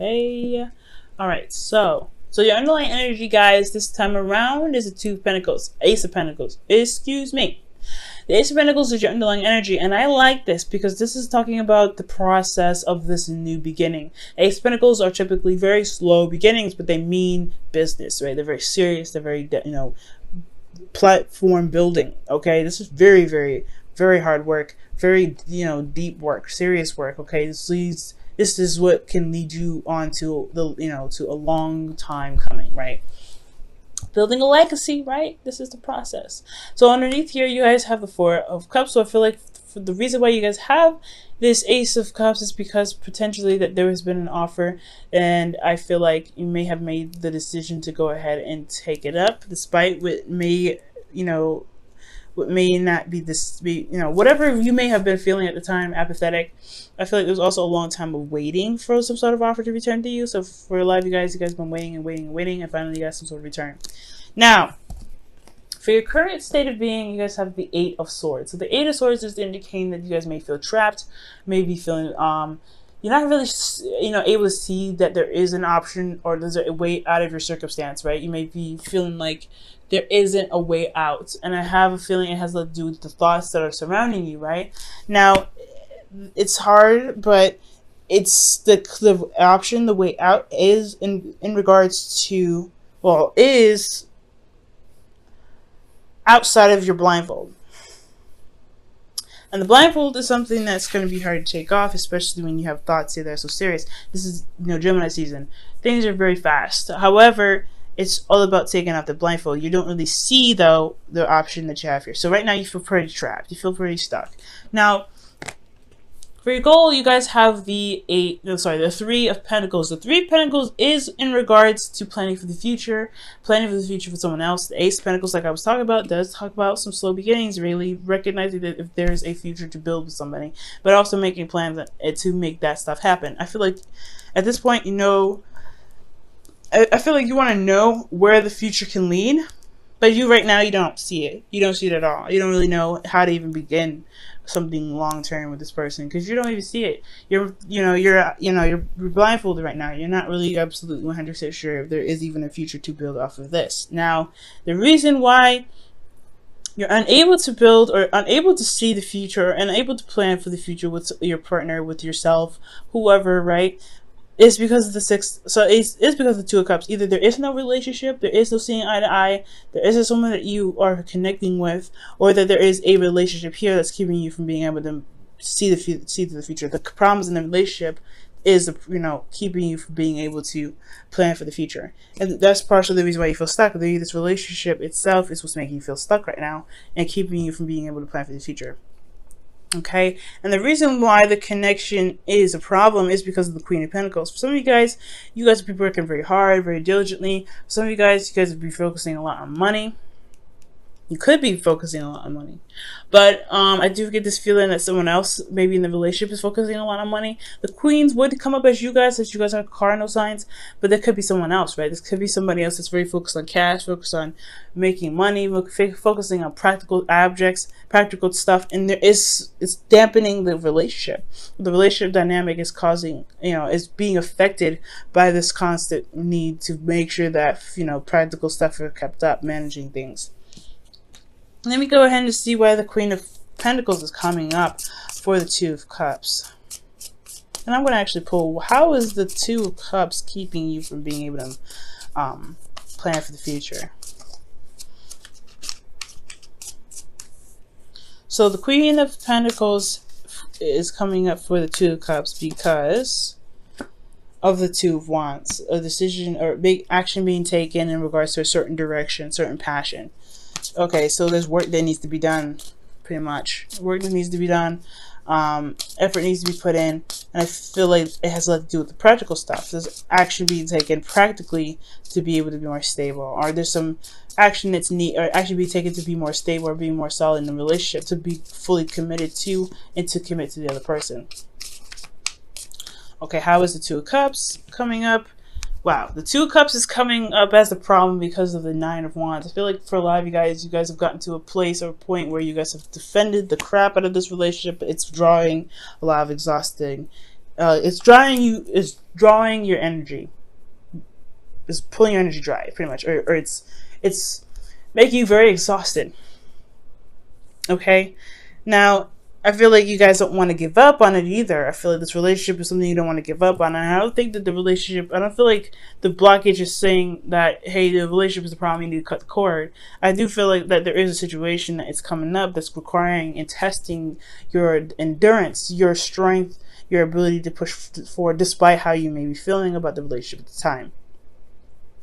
Okay. All right. So your underlying energy, guys, this time around is a Two of Pentacles, Ace of Pentacles. Excuse me. The Ace of Pentacles is your underlying energy, and I like this because this is talking about the process of this new beginning. Ace of Pentacles are typically very slow beginnings, but they mean business, right? They're very serious. They're very, platform building. Okay, this is very, very, very hard work. Very, deep work, serious work. Okay, this is what can lead you on to to a long time coming, right? Building a legacy, right? This is the process. So underneath here, you guys have the Four of Cups. So I feel like for the reason why you guys have this Ace of Cups is because potentially that there has been an offer, and I feel like you may have made the decision to go ahead and take it up, despite what may, what may not be this, whatever you may have been feeling at the time, apathetic. I feel like there's also a long time of waiting for some sort of offer to return to you. So for a lot of you guys have been waiting and waiting and waiting, and finally you got some sort of return. Now, for your current state of being, you guys have the Eight of Swords. So the Eight of Swords is indicating that you guys may feel trapped, may be feeling, you're not really, able to see that there is an option or there's a way out of your circumstance, right? You may be feeling like there isn't a way out. And I have a feeling it has to do with the thoughts that are surrounding you, right? Now, it's hard, but it's the option, the way out is in regards to, well, is outside of your blindfold. And the blindfold is something that's going to be hard to take off, especially when you have thoughts that are so serious. This is, Gemini season. Things are very fast. However, it's all about taking off the blindfold. You don't really see, though, the option that you have here. So right now you feel pretty trapped. You feel pretty stuck. Now, for your goal, you guys have the Three of Pentacles. The Three of Pentacles is in regards to planning for the future for someone else. The Ace of Pentacles, like I was talking about, does talk about some slow beginnings, really recognizing that if there is a future to build with somebody, but also making plans to make that stuff happen. I feel like at this point, I feel like you want to know where the future can lead, but right now you don't see it. You don't see it at all. You don't really know how to even begin something long term with this person because you don't even see it. You're blindfolded right now. You're not really absolutely 100% sure if there is even a future to build off of this. Now, the reason why you're unable to build or unable to see the future, or unable to plan for the future with your partner, with yourself, whoever, right? It's because of the Six. So it's because of the Two of Cups. Either there is no relationship, there is no seeing eye to eye, there isn't someone that you are connecting with, or that there is a relationship here that's keeping you from being able to see the future. The problems in the relationship is, keeping you from being able to plan for the future, and that's partially the reason why you feel stuck. This relationship itself is what's making you feel stuck right now and keeping you from being able to plan for the future. Okay, and the reason why the connection is a problem is because of the Queen of Pentacles. For some of you guys will be working very hard, very diligently. For some of you guys will be focusing a lot on money. You could be focusing a lot on money, but I do get this feeling that someone else, maybe in the relationship, is focusing a lot on money. The Queens would come up as you guys are cardinal signs, but there could be someone else, right? This could be somebody else that's very focused on cash, focused on making money, focusing on practical objects, practical stuff, and it's dampening the relationship. The relationship dynamic is causing, is being affected by this constant need to make sure that, practical stuff are kept up, managing things. Let me go ahead and see why the Queen of Pentacles is coming up for the Two of Cups. And I'm going to actually pull, how is the Two of Cups keeping you from being able to plan for the future? So the Queen of Pentacles is coming up for the Two of Cups because of the Two of Wands. A decision or big action being taken in regards to a certain direction, certain passion. Okay, so there's work that needs to be done, pretty much. Work that needs to be done, effort needs to be put in, and I feel like it has a lot to do with the practical stuff. There's action being taken practically to be able to be more stable, or there's some action that's action being taken to be more stable or be more solid in the relationship, to be fully committed to and to commit to the other person. Okay, how is the Two of Cups coming up? Wow, the Two of Cups is coming up as a problem because of the Nine of Wands. I feel like for a lot of you guys have gotten to a place or a point where you guys have defended the crap out of this relationship. It's drawing a lot of exhausting It's drawing your energy. It's pulling your energy dry, pretty much, or it's making you very exhausted. Okay, now I feel like you guys don't want to give up on it either. I feel like this relationship is something you don't want to give up on, and I don't think that the relationship. I don't feel like the blockage is saying that, hey, the relationship is the problem, you need to cut the cord. I do feel like that there is a situation that is coming up that's requiring and testing your endurance, your strength, your ability to push forward despite how you may be feeling about the relationship at the time.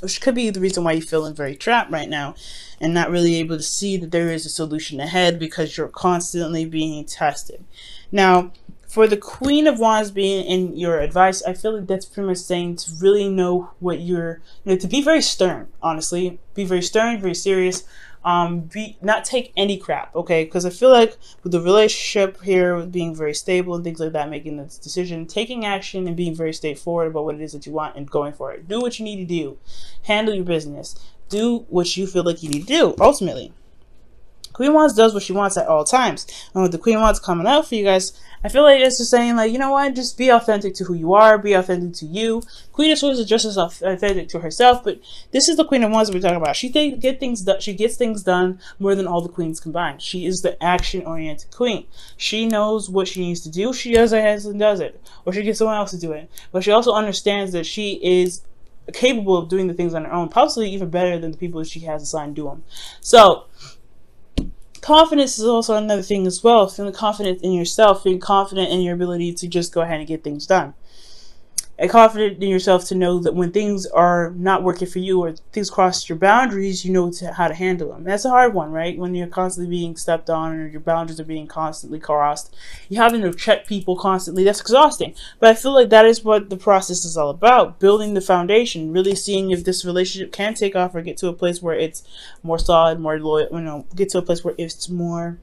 Which could be the reason why you're feeling very trapped right now and not really able to see that there is a solution ahead, because you're constantly being tested. Now, for the Queen of Wands being in your advice, I feel like that's pretty much saying to really know what you're, to be very stern, honestly. Be very stern, very serious. Not take any crap, okay? Because I feel like with the relationship here, with being very stable and things like that, making this decision, taking action and being very straightforward about what it is that you want and going for it. Do what you need to do. Handle your business. Do what you feel like you need to do, ultimately. Queen Wands does what she wants at all times. And with the Queen Wands coming out for you guys, I feel like it's just saying, like, you know what, just be authentic to who you are, be authentic to you. Queen of Swords is just as authentic to herself, but this is the Queen of Wands that we're talking about. She gets things done more than all the queens combined. She is the action-oriented queen. She knows what she needs to do. She does it and does it, or she gets someone else to do it. But she also understands that she is capable of doing the things on her own, possibly even better than the people that she has assigned to them. So confidence is also another thing as well. Feeling confident in yourself, feeling confident in your ability to just go ahead and get things done. And confident in yourself to know that when things are not working for you or things cross your boundaries, you know how to handle them. That's a hard one, right? When you're constantly being stepped on or your boundaries are being constantly crossed, you're having to check people constantly. That's exhausting. But I feel like that is what the process is all about. Building the foundation, really seeing if this relationship can take off or get to a place where it's more solid, more loyal, get to a place where it's more,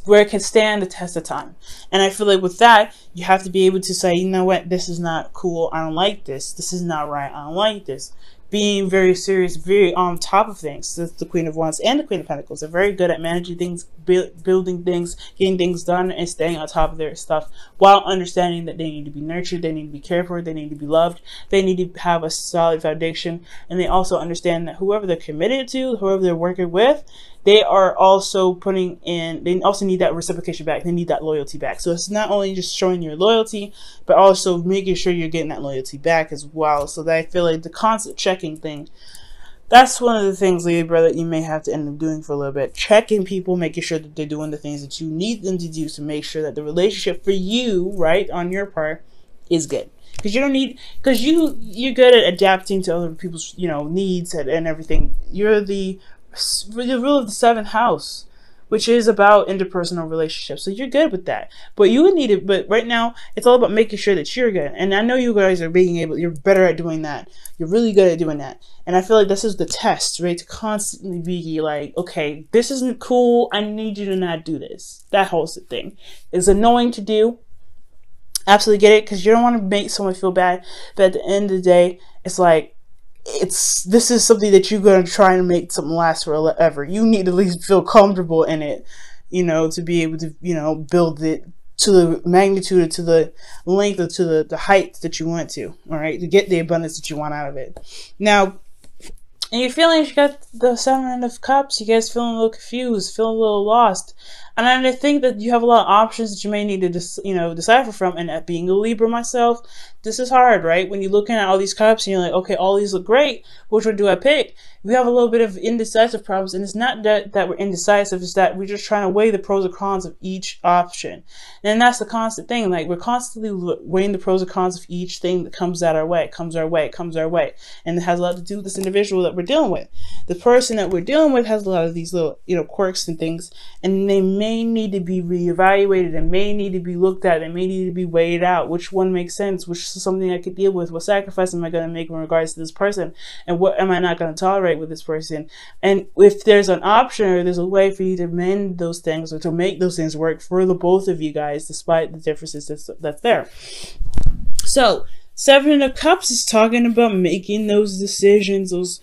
where it can stand the test of time. And I feel like with that, you have to be able to say, you know what, this is not cool, I don't like this, this is not right, I don't like this. Being very serious, very on top of things. That's the Queen of Wands and the Queen of Pentacles. They're very good at managing things, building things, getting things done, and staying on top of their stuff while understanding that they need to be nurtured, they need to be cared for, they need to be loved, they need to have a solid foundation, and they also understand that whoever they're committed to, whoever they're working with, they are also they also need that reciprocation back. They need that loyalty back. So it's not only just showing your loyalty, but also making sure you're getting that loyalty back as well. So that I feel like the constant checking thing, that's one of the things, Libra, that you may have to end up doing for a little bit. Checking people, making sure that they're doing the things that you need them to do to make sure that the relationship for you, right, on your part, is good. Because you're good at adapting to other people's, needs and everything. You're the rule of the 7th house, which is about interpersonal relationships. So you're good with that. But but right now it's all about making sure that you're good. And I know you guys are you're better at doing that. You're really good at doing that. And I feel like this is the test, right? To constantly be like, okay, this isn't cool, I need you to not do this. That whole thing is annoying to do. Absolutely get it, because you don't want to make someone feel bad. But at the end of the day, it's like, this is something that you're going to try and make something last forever. You need to at least feel comfortable in it, to be able to, build it to the magnitude or to the length or to the height that you want to, all right, to get the abundance that you want out of it. Now, in your feelings, you got the 7 of Cups. You guys feeling a little confused, feeling a little lost. And I think that you have a lot of options that you may need to decipher from. And being a Libra myself, this is hard, right? When you're looking at all these cups and you're like, okay, all these look great, which one do I pick? We have a little bit of indecisive problems, and it's not that we're indecisive, it's that we're just trying to weigh the pros and cons of each option. And that's the constant thing. Like, we're constantly weighing the pros and cons of each thing that comes our way. And it has a lot to do with this individual that we're dealing with. The person that we're dealing with has a lot of these little, quirks and things, and they may need to be reevaluated, and may need to be looked at, and may need to be weighed out. Which one makes sense? Which is something I could deal with? What sacrifice am I going to make in regards to this person? And what am I not going to tolerate with this person? And if there's an option or there's a way for you to mend those things or to make those things work for the both of you guys, despite the differences that's there. So 7 of Cups is talking about making those decisions,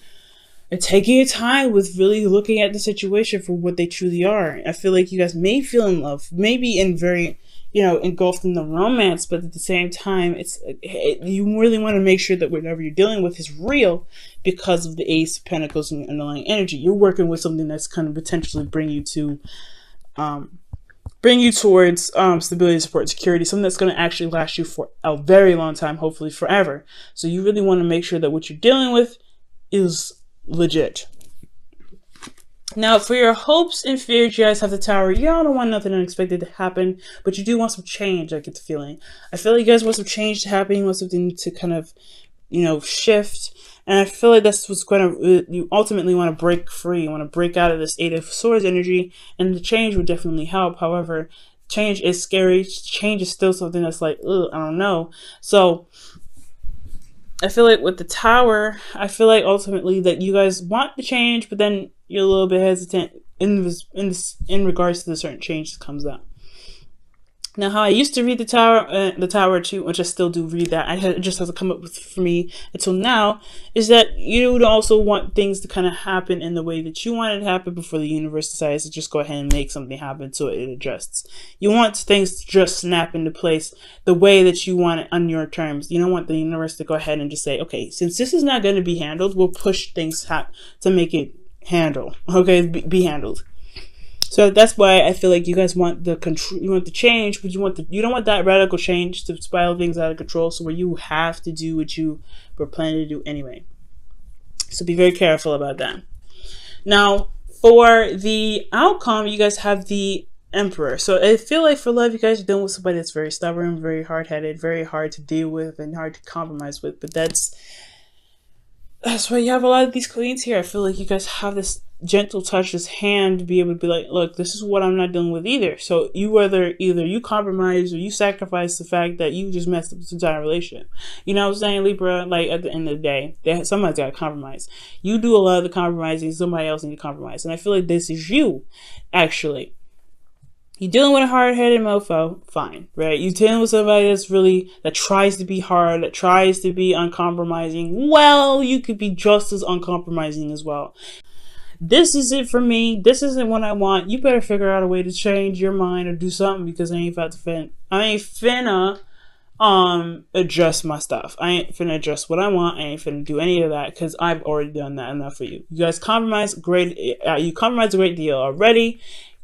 and taking your time with really looking at the situation for what they truly are. I feel like you guys may feel in love, maybe in very, engulfed in the romance, but at the same time, you really want to make sure that whatever you're dealing with is real because of the Ace of Pentacles and underlying energy. You're working with something that's going to potentially bring you towards stability, support, and security, something that's going to actually last you for a very long time, hopefully forever. So you really want to make sure that what you're dealing with is legit. Now, for your hopes and fears, you guys have the Tower. Y'all don't want nothing unexpected to happen, but you do want some change, I get the feeling. I feel like you guys want some change to happen. You want something to kind of, shift. And I feel like that's what's you ultimately want to break free. You want to break out of this Eight of Swords energy, and the change would definitely help. However, change is scary. Change is still something that's like, ugh, I don't know. So I feel like with the Tower, I feel like ultimately that you guys want the change, but then you're a little bit hesitant in regards to the certain change that comes up. Now, how I used to read the Tower too, which I still do read that, it just hasn't come up with for me until now, is that you would also want things to kind of happen in the way that you want it to happen before the universe decides to just go ahead and make something happen so it adjusts. You want things to just snap into place the way that you want it on your terms. You don't want the universe to go ahead and just say, okay, since this is not going to be handled, we'll push things to make it be handled. So that's why I feel like you guys want the control, you want the change, but you don't want that radical change to spiral things out of control, so where you have to do what you were planning to do anyway. So be very careful about that. Now, for the outcome, you guys have the Emperor. So I feel like for love, you guys are dealing with somebody that's very stubborn, very hard-headed, very hard to deal with, and hard to compromise with. But that's why you have a lot of these queens here. I feel like you guys have this gentle touch, this hand to be able to be like, look, this is what I'm not dealing with either. So you either you compromise or you sacrifice the fact that you just messed up this entire relationship. You know what I'm saying, Libra? Like, at the end of the day, somebody's got to compromise. You do a lot of the compromising, somebody else needs to compromise. And I feel like this is you, actually. You're dealing with a hard-headed mofo, fine, right? You're dealing with somebody that tries to be hard, that tries to be uncompromising. Well, you could be just as uncompromising as well. This is it for me. This isn't what I want. You better figure out a way to change your mind or do something, because I ain't finna adjust my stuff. I ain't finna adjust what I want. I ain't finna do any of that, because I've already done that enough for you. You guys compromise great. You compromise a great deal already.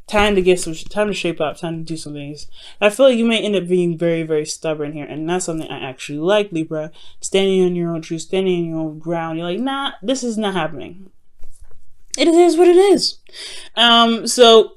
Time to shape up, time to do some things. I feel like you may end up being very, very stubborn here, and that's something I actually like, Libra. Standing on your own truth, standing on your own ground. You're like, nah, this is not happening. It is what it is. So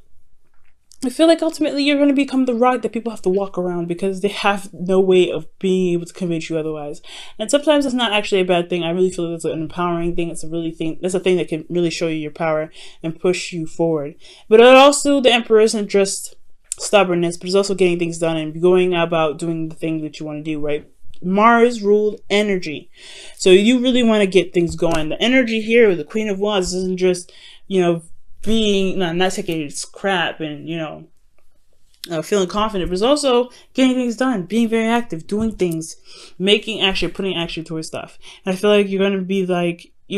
I feel like ultimately you're going to become the rock that people have to walk around, because they have no way of being able to convince you otherwise. And sometimes it's not actually a bad thing. I really feel that's an empowering thing. It's a thing that can really show you your power and push you forward. But also, the Emperor isn't just stubbornness, but it's also getting things done and going about doing the thing that you want to do, right? Mars ruled energy. So you really want to get things going. The energy here with the Queen of Wands isn't just, being not taking its crap and feeling confident, but it's also getting things done, being very active, doing things, putting action towards stuff. And I feel like you're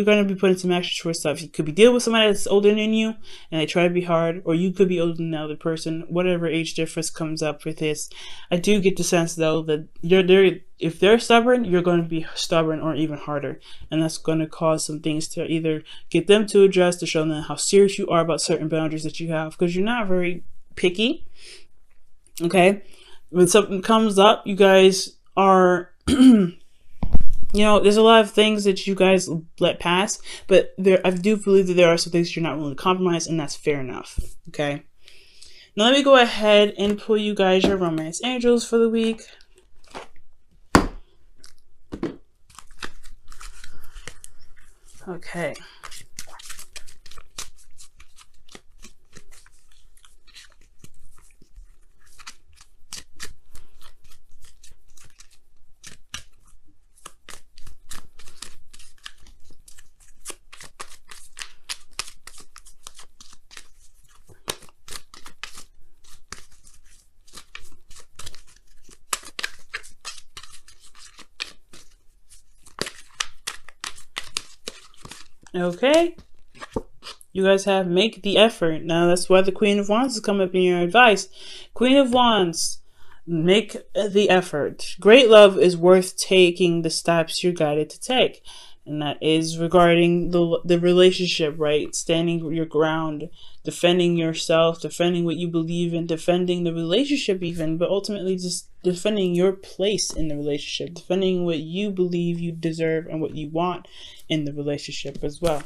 gonna be putting some action towards stuff. You could be dealing with somebody that's older than you and they try to be hard, or you could be older than the other person. Whatever age difference comes up with this, I do get the sense though that if they're stubborn, you're going to be stubborn or even harder, and that's going to cause some things to either get them to adjust, to show them how serious you are about certain boundaries that you have, because you're not very picky. Okay, when something comes up, you guys are there's a lot of things that you guys let pass, but I do believe that there are some things you're not willing to compromise, and that's fair enough. Okay, now let me go ahead and pull you guys your romance angels for the week. Okay. Okay, you guys have make the effort. Now that's why the Queen of Wands has come up in your advice. Queen of Wands, make the effort. Great love is worth taking the steps you're guided to take. And that is regarding the relationship, right? Standing your ground, defending yourself, defending what you believe in, defending the relationship even, but ultimately just defending your place in the relationship, defending what you believe you deserve and what you want in the relationship as well.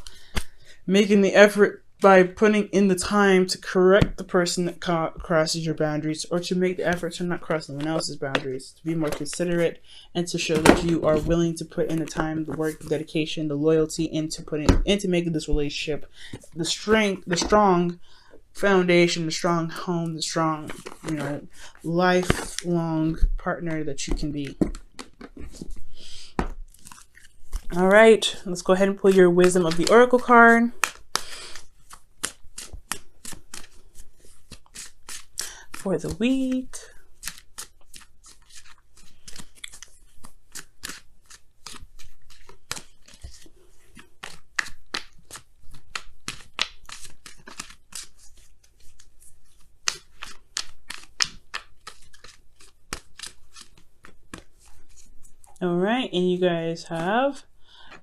Making the effort by putting in the time to correct the person that crosses your boundaries, or to make the effort to not cross someone else's boundaries, to be more considerate, and to show that you are willing to put in the time, the work, the dedication, the loyalty into making this relationship the strong foundation, the strong home, the strong, lifelong partner that you can be. All right, let's go ahead and pull your Wisdom of the Oracle card. For the week. All right, and you guys have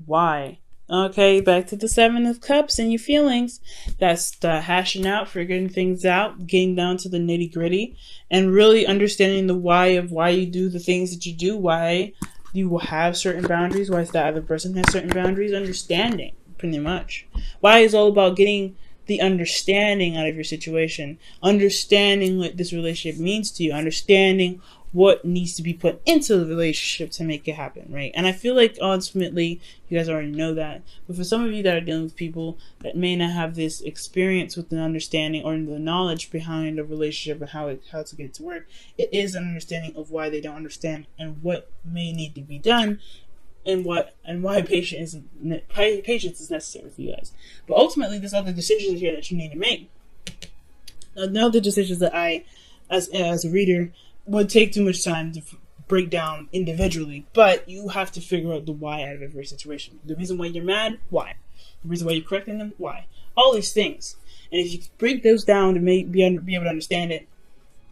why. Okay, back to the Seven of Cups and your feelings. That's the hashing out, figuring things out, getting down to the nitty gritty, and really understanding the why of why you do the things that you do, why you will have certain boundaries, why the other person has certain boundaries, understanding, pretty much. Why is all about getting the understanding out of your situation, understanding what this relationship means to you, understanding what needs to be put into the relationship to make it happen, right? And I feel like ultimately you guys already know that, but for some of you that are dealing with people that may not have this experience with the understanding or the knowledge behind a relationship and how to get it to work, it is an understanding of why they don't understand and what may need to be done, and why patience is necessary for you guys. But ultimately, there's other decisions here that you need to make. Another decisions that I, as a reader, would take too much time to break down individually, but you have to figure out the why out of every situation. The reason why you're mad, why? The reason why you're correcting them, why? All these things. And if you break those down to be able to understand it,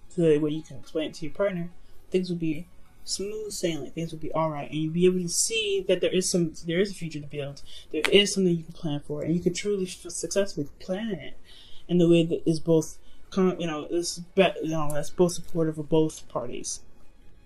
so that way you can explain it to your partner, things will be smooth sailing. Things will be all right, and you'll be able to see that there is a future to build. There is something you can plan for, and you can truly successfully plan it in the way that is both, that's both supportive of both parties.